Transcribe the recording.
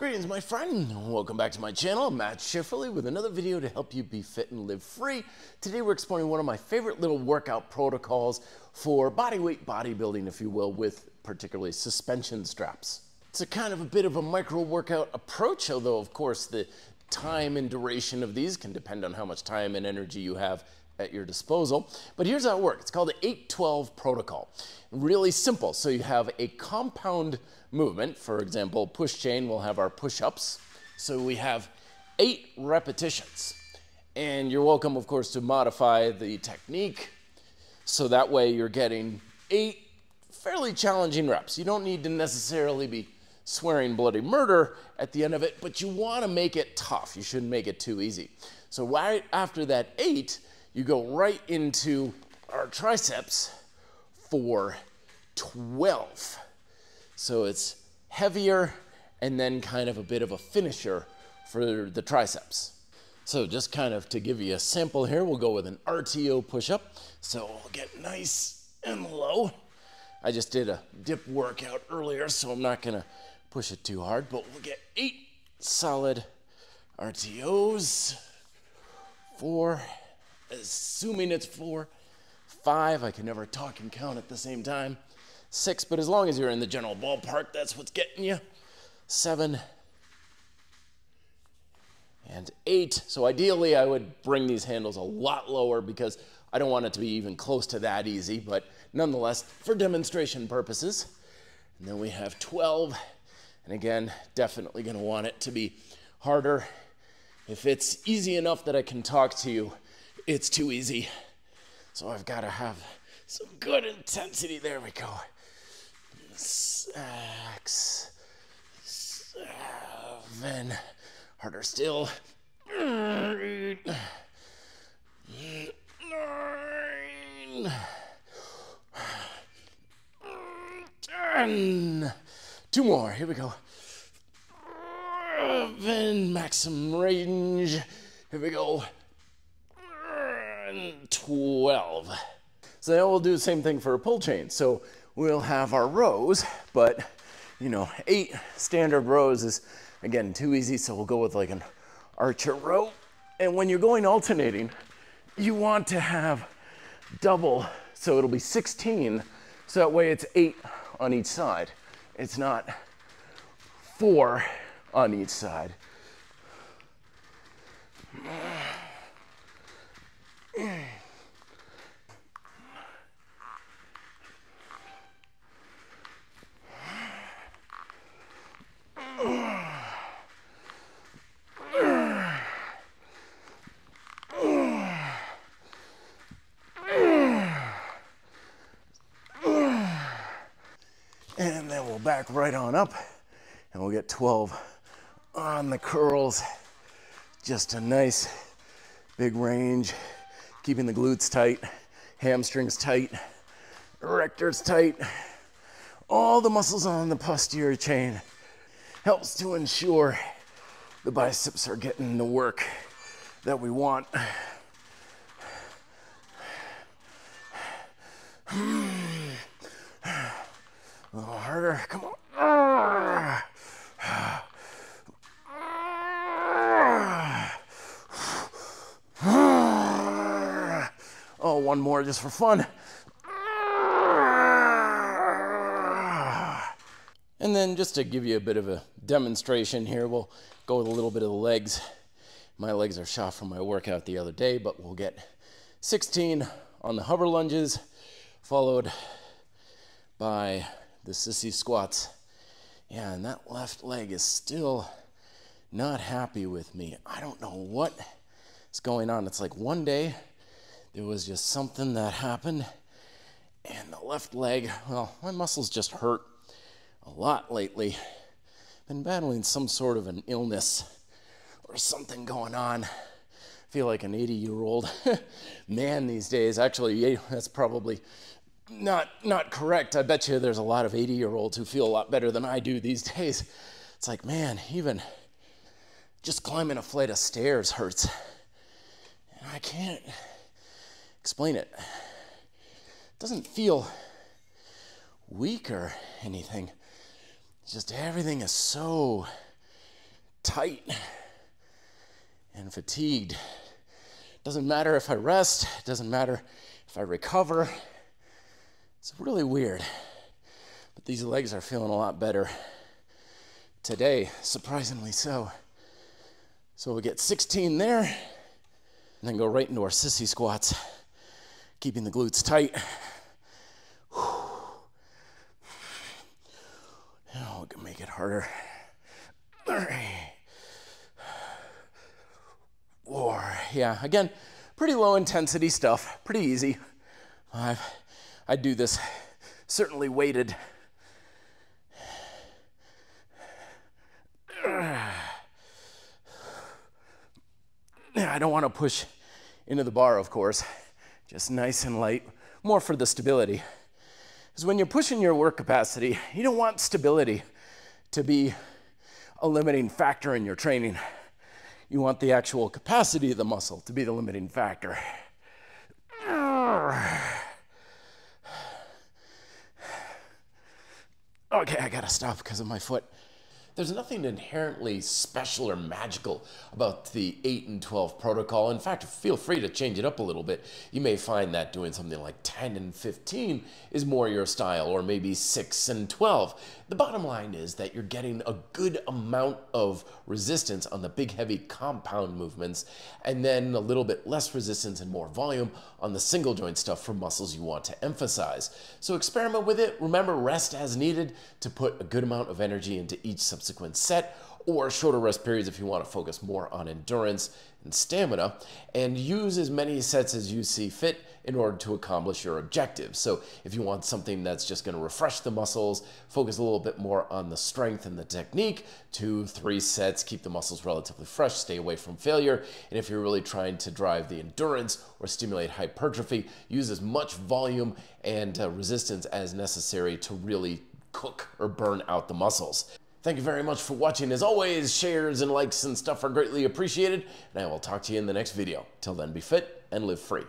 Greetings, my friend. Welcome back to my channel. I'm Matt Schifferly with another video to help you be fit and live free. Today we're exploring one of my favorite little workout protocols for bodyweight bodybuilding, if you will, with particularly suspension straps. It's a kind of a bit of a micro workout approach, although of course the time and duration of these can depend on how much time and energy you have at your disposal. But here's how it works. It's called the 8-12 protocol. Really simple. So you have a compound movement. For example, push chain, we'll have our push-ups. So we have 8 repetitions. And you're welcome, of course, to modify the technique. So that way you're getting 8 fairly challenging reps. You don't need to necessarily be swearing bloody murder at the end of it, but you want to make it tough. You shouldn't make it too easy. So right after that 8, you go right into our triceps for 12. So it's heavier and then kind of a bit of a finisher for the triceps. So just kind of to give you a sample here, we'll go with an RTO push-up. So we'll get nice and low. I just did a dip workout earlier, so I'm not gonna push it too hard, but we'll get 8 solid RTOs. 4, assuming it's 4, 5, I can never talk and count at the same time. 6, but as long as you're in the general ballpark, that's what's getting you. 7 and 8. So ideally I would bring these handles a lot lower because I don't want it to be even close to that easy, but nonetheless, for demonstration purposes. And then we have 12, and again, definitely gonna want it to be harder. If it's easy enough that I can talk to you, it's too easy. So I've gotta have some good intensity. There we go. 6, 7, harder still. 8, 9, 10. 2 more, here we go. 11, maximum range. Here we go. 12. So now we'll do the same thing for a pull chain. So we'll have our rows, but 8 standard rows is, again, too easy, so we'll go with like an archer row. And when you're going alternating, you want to have double, so it'll be 16, so that way it's 8 on each side. It's not 4 on each side. And then we'll back right on up and we'll get 12 on the curls. Just a nice big range, keeping the glutes tight, hamstrings tight, erectors tight, all the muscles on the posterior chain. Helps to ensure the biceps are getting the work that we want. A little harder, come on. Oh, one more just for fun. And then just to give you a bit of a demonstration here, we'll go with a little bit of the legs. My legs are shot from my workout the other day, but we'll get 16 on the hover lunges, followed by the sissy squats. Yeah, and that left leg is still not happy with me. I don't know what is going on. It's like one day there was just something that happened and the left leg, well, my muscles just hurt a lot lately. Been battling some sort of an illness or something going on. Feel like an 80-year-old man these days. Actually, that's probably not correct. I bet you there's a lot of 80-year-olds who feel a lot better than I do these days. It's like, man, even just climbing a flight of stairs hurts. And I can't explain it. It doesn't feel weak or anything. It's just everything is so tight and fatigued. Doesn't matter if I rest, doesn't matter if I recover. It's really weird, but these legs are feeling a lot better today, surprisingly so. So we'll get 16 there, and then go right into our sissy squats, keeping the glutes tight. Now we can make it harder. 4. Yeah, again, pretty low intensity stuff, pretty easy. 5. I do this certainly weighted. I don't want to push into the bar, of course, just nice and light, more for the stability. Because when you're pushing your work capacity, you don't want stability to be a limiting factor in your training. You want the actual capacity of the muscle to be the limiting factor. Okay, I gotta stop because of my foot. There's nothing inherently special or magical about the 8 and 12 protocol. In fact, feel free to change it up a little bit. You may find that doing something like 10 and 15 is more your style, or maybe 6 and 12. The bottom line is that you're getting a good amount of resistance on the big, heavy compound movements, and then a little bit less resistance and more volume on the single joint stuff for muscles you want to emphasize. So experiment with it. Remember, rest as needed to put a good amount of energy into each subsequent set, or shorter rest periods if you want to focus more on endurance and stamina, and use as many sets as you see fit in order to accomplish your objectives. So if you want something that's just going to refresh the muscles, focus a little bit more on the strength and the technique, 2-3 sets, keep the muscles relatively fresh, stay away from failure. And if you're really trying to drive the endurance or stimulate hypertrophy, use as much volume and resistance as necessary to really cook or burn out the muscles. Thank you very much for watching. As always, shares and likes and stuff are greatly appreciated, and I will talk to you in the next video. Till then, be fit and live free.